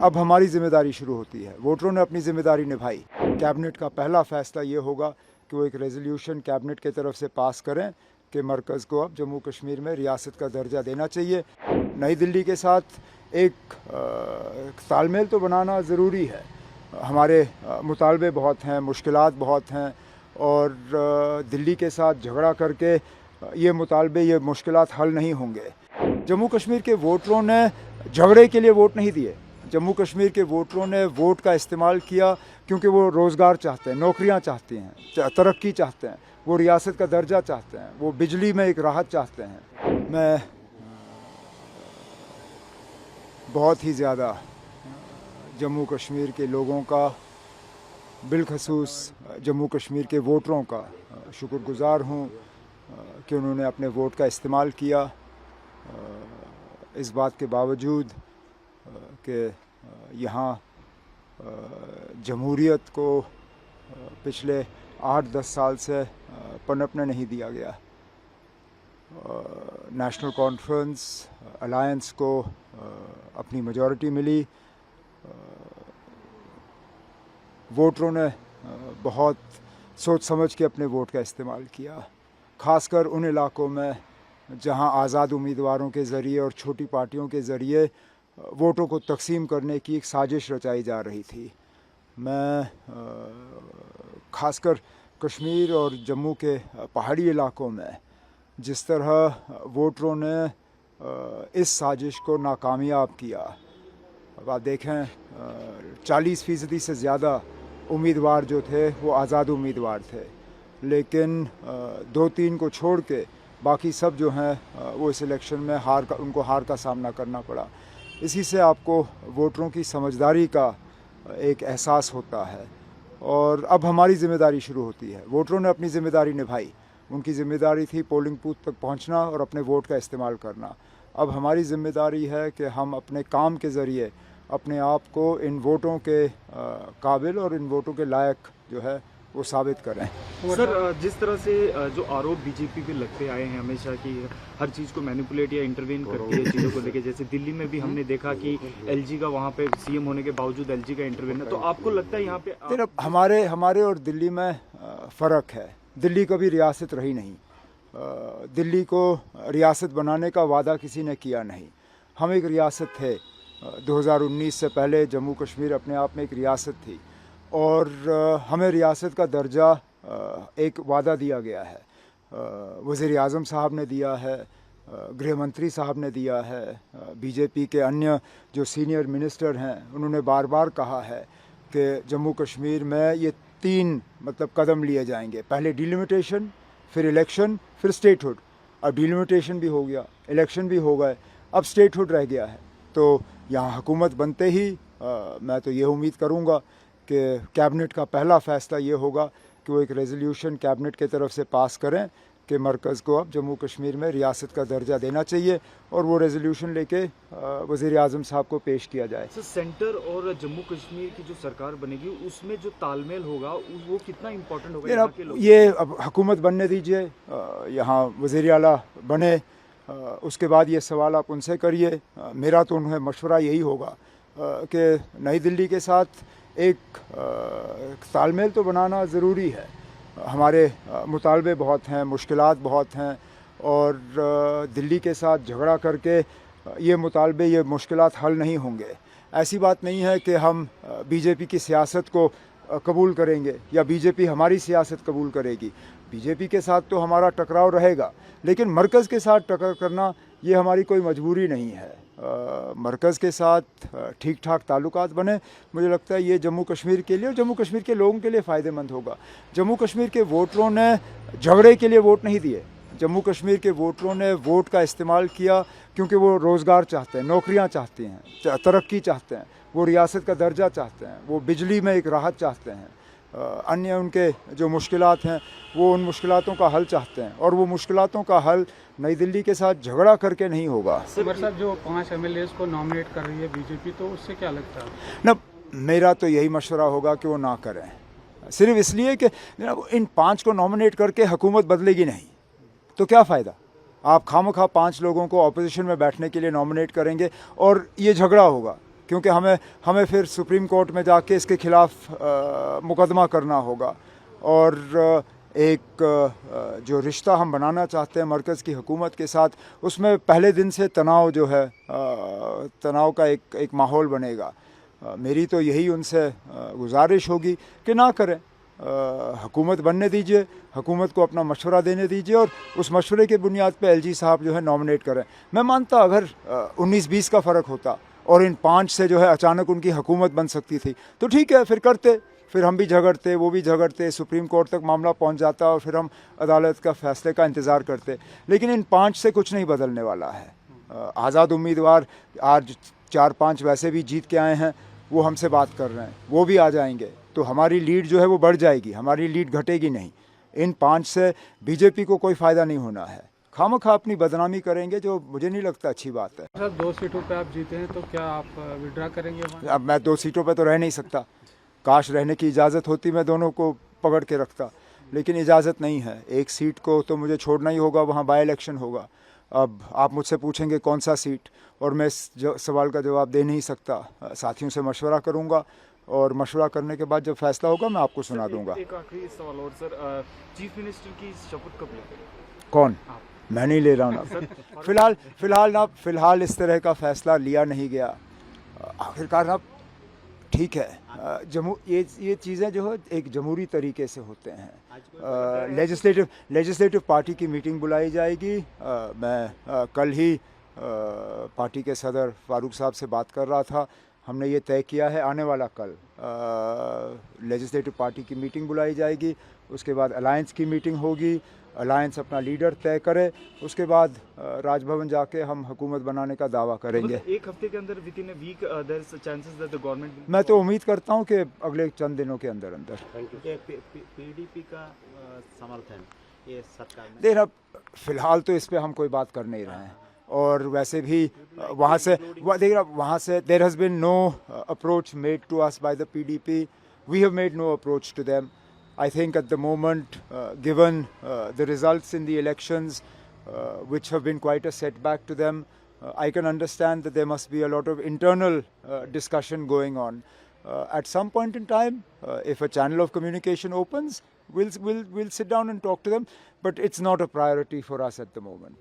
अब हमारी जिम्मेदारी शुरू होती है। वोटरों ने अपनी जिम्मेदारी निभाई। कैबिनेट का पहला फैसला ये होगा कि वो एक रेजोल्यूशन कैबिनेट की तरफ से पास करें कि मरकज़ को अब जम्मू कश्मीर में रियासत का दर्जा देना चाहिए। नई दिल्ली के साथ एक तालमेल तो बनाना ज़रूरी है। हमारे मुतालबे बहुत हैं, मुश्किलात बहुत हैं, और दिल्ली के साथ झगड़ा करके ये मुतालबे, ये मुश्किलात हल नहीं होंगे। जम्मू कश्मीर के वोटरों ने झगड़े के लिए वोट नहीं दिए। जम्मू कश्मीर के वोटरों ने वोट का इस्तेमाल किया क्योंकि वो रोज़गार चाहते हैं, नौकरियां चाहते हैं, तरक्की चाहते हैं, वो रियासत का दर्जा चाहते हैं, वो बिजली में एक राहत चाहते हैं। मैं बहुत ही ज़्यादा जम्मू कश्मीर के लोगों का, बिलखसूस जम्मू कश्मीर के वोटरों का शुक्रगुज़ार हूँ कि उन्होंने अपने वोट का इस्तेमाल किया। इस बात के बावजूद कि यहाँ जमहूरियत को पिछले 8-10 साल से पनपने नहीं दिया गया। नेशनल कॉन्फ्रेंस अलायंस को अपनी मेजॉरिटी मिली। वोटरों ने बहुत सोच समझ के अपने वोट का इस्तेमाल किया, ख़ासकर उन इलाक़ों में जहां आज़ाद उम्मीदवारों के ज़रिए और छोटी पार्टियों के ज़रिए वोटों को तकसीम करने की एक साजिश रचाई जा रही थी। मैं ख़ासकर कश्मीर और जम्मू के पहाड़ी इलाक़ों में जिस तरह वोटरों ने इस साजिश को नाकामयाब किया। अब आप देखें 40% से ज़्यादा उम्मीदवार जो थे वो आज़ाद उम्मीदवार थे, लेकिन 2-3 को छोड़ के बाकी सब जो हैं वो इस इलेक्शन में उनको हार का सामना करना पड़ा। इसी से आपको वोटरों की समझदारी का एक एहसास होता है, और अब हमारी ज़िम्मेदारी शुरू होती है। वोटरों ने अपनी ज़िम्मेदारी निभाई। उनकी ज़िम्मेदारी थी पोलिंग बूथ तक पहुंचना और अपने वोट का इस्तेमाल करना। अब हमारी ज़िम्मेदारी है कि हम अपने काम के ज़रिए अपने आप को इन वोटों के काबिल और इन वोटों के लायक जो है वो साबित करें। सर, जिस तरह से जो आरोप बीजेपी पे लगते आए हैं हमेशा कि हर चीज़ को मैनिपुलेट या इंटरवेन करती है चीज़ों को लेके, जैसे दिल्ली में भी हमने देखा कि एलजी का वहाँ पे सीएम होने के बावजूद एलजी का इंटरवेन है, तो आपको लगता है यहाँ पे हमारे और दिल्ली में फ़र्क है। दिल्ली कभी रियासत रही नहीं। दिल्ली को रियासत बनाने का वादा किसी ने किया नहीं। हम एक रियासत थे। 2019 से पहले जम्मू कश्मीर अपने आप में एक रियासत थी, और हमें रियासत का दर्जा एक वादा दिया गया है। वज़ीर आज़म साहब ने दिया है, गृह मंत्री साहब ने दिया है, बीजेपी के अन्य जो सीनियर मिनिस्टर हैं उन्होंने बार बार कहा है कि जम्मू कश्मीर में ये 3 कदम लिए जाएंगे। पहले डिलिमिटेशन, फिर इलेक्शन, फिर स्टेटहुड। अब डिलिमिटेशन भी हो गया, इलेक्शन भी हो गए, अब स्टेटहुड रह गया है। तो यहाँ हुकूमत बनते ही मैं तो ये उम्मीद करूँगा कि कैबिनेट का पहला फ़ैसला ये होगा कि वो एक रेजोल्यूशन कैबिनेट की तरफ से पास करें कि मरकज़ को अब जम्मू कश्मीर में रियासत का दर्जा देना चाहिए, और वो रेजोल्यूशन लेके वज़ीर आज़म साहब को पेश किया जाए। सर, सेंटर और जम्मू कश्मीर की जो सरकार बनेगी उसमें जो तालमेल होगा वो कितना इम्पोर्टेंट होगा यहाँ के लोग? ये अब हुकूमत बनने दीजिए, यहाँ वज़ीर आला बने, उसके बाद ये सवाल आप उनसे करिए। मेरा तो उन्हें मशवरा यही होगा कि नई दिल्ली के साथ एक तालमेल तो बनाना ज़रूरी है। हमारे मुतालबे बहुत हैं, मुश्किलात बहुत हैं, और दिल्ली के साथ झगड़ा करके ये मुतालबे, ये मुश्किलात हल नहीं होंगे। ऐसी बात नहीं है कि हम बीजेपी की सियासत को कबूल करेंगे या बीजेपी हमारी सियासत कबूल करेगी। बीजेपी के साथ तो हमारा टकराव रहेगा, लेकिन मरकज़ के साथ टक्कर करना ये हमारी कोई मजबूरी नहीं है। मरकज़ के साथ ठीक ठाक ताल्लुकात बने, मुझे लगता है ये जम्मू कश्मीर के लिए और जम्मू कश्मीर के लोगों के लिए फ़ायदेमंद होगा। जम्मू कश्मीर के वोटरों ने झगड़े के लिए वोट नहीं दिए। जम्मू कश्मीर के वोटरों ने वोट का इस्तेमाल किया क्योंकि वो रोज़गार चाहते हैं, नौकरियां चाहते हैं, तरक्की चाहते हैं, वो रियासत का दर्जा चाहते हैं, वो बिजली में एक राहत चाहते हैं, अन्य उनके जो मुश्किलात हैं वो उन मुश्किलातों का हल चाहते हैं, और वो मुश्किलातों का हल नई दिल्ली के साथ झगड़ा करके नहीं होगा। उमर साहब, जो 5 MLAs को नॉमिनेट कर रही है बीजेपी, तो उससे क्या लगता है? ना, मेरा तो यही मशवरा होगा कि वो ना करें, सिर्फ इसलिए कि इन 5 को नॉमिनेट करके हुकूमत बदलेगी नहीं, तो क्या फ़ायदा। आप खामखा 5 लोगों को अपोजिशन में बैठने के लिए नॉमिनेट करेंगे और ये झगड़ा होगा। क्योंकि हमें फिर सुप्रीम कोर्ट में जाके इसके खिलाफ मुकदमा करना होगा। और एक जो रिश्ता हम बनाना चाहते हैं मरकज़ की हुकूमत के साथ, उसमें पहले दिन से तनाव जो है, तनाव का एक माहौल बनेगा। मेरी तो यही उनसे गुजारिश होगी कि ना करें, हुकूमत बनने दीजिए, हुकूमत को अपना मशवरा देने दीजिए और उस मशवरे के बुनियाद पे एलजी साहब जो है नॉमिनेट करें। मैं मानता अगर 19-20 का फ़र्क होता और इन 5 से जो है अचानक उनकी हुकूमत बन सकती थी तो ठीक है, फिर करते, फिर हम भी झगड़ते, वो भी झगड़ते, सुप्रीम कोर्ट तक मामला पहुंच जाता और फिर हम अदालत का फ़ैसले का इंतज़ार करते। लेकिन इन 5 से कुछ नहीं बदलने वाला है। आज़ाद उम्मीदवार आज 4-5 वैसे भी जीत के आए हैं, वो हमसे बात कर रहे हैं, वो भी आ जाएंगे तो हमारी लीड जो है वो बढ़ जाएगी, हमारी लीड घटेगी नहीं। इन 5 से बीजेपी को कोई फ़ायदा नहीं होना है। खामखा अपनी बदनामी करेंगे, जो मुझे नहीं लगता अच्छी बात है। सर 2 सीटों पे आप जीते हैं तो क्या आप विड्रा करेंगे वहाँ? अब मैं 2 सीटों पे तो रह नहीं सकता, काश रहने की इजाज़त होती मैं दोनों को पकड़ के रखता, लेकिन इजाज़त नहीं है। एक सीट को तो मुझे छोड़ना ही होगा, वहाँ बाई इलेक्शन होगा। अब आप मुझसे पूछेंगे कौन सा सीट, और मैं इस सवाल का जवाब दे नहीं सकता। साथियों से मशवरा करूँगा और मशवरा करने के बाद जब फैसला होगा मैं आपको सुना दूंगा। एक आखिरी सवाल और सर, चीफ मिनिस्टर की शपथ कब लेंगे? कौन? मैं नहीं ले रहा हूँ ना। फिलहाल इस तरह का फैसला लिया नहीं गया। आखिरकार ना, ठीक है, ये चीज़ें जो है एक जमहूरी तरीके से होते हैं। लेजिस्लेटिव पार्टी की मीटिंग बुलाई जाएगी। मैं कल ही पार्टी के सदर फारूक साहब से बात कर रहा था, हमने ये तय किया है आने वाला कल लेजिस्लेटिव पार्टी की मीटिंग बुलाई जाएगी, उसके बाद अलायंस की मीटिंग होगी, अलायंस अपना लीडर तय करे, उसके बाद राजभवन जाके हम हुकूमत बनाने का दावा करेंगे। एक हफ्ते के अंदर, within a week, there is a chances that the government. मैं तो उम्मीद करता हूँ कि अगले चंद दिनों के अंदर पीडीपी का समर्थन ये सरकार में देखना, फिलहाल तो इस पे हम कोई बात कर नहीं रहे हैं। और वैसे भी वहाँ से there has been no approach made to us by the PDP, we have made no approach to them. I think at the moment, given the results in the elections, which have been quite a setback to them, I can understand that there must be a lot of internal discussion going on. At some point in time, if a channel of communication opens, we'll sit down and talk to them, but it's not a priority for us at the moment.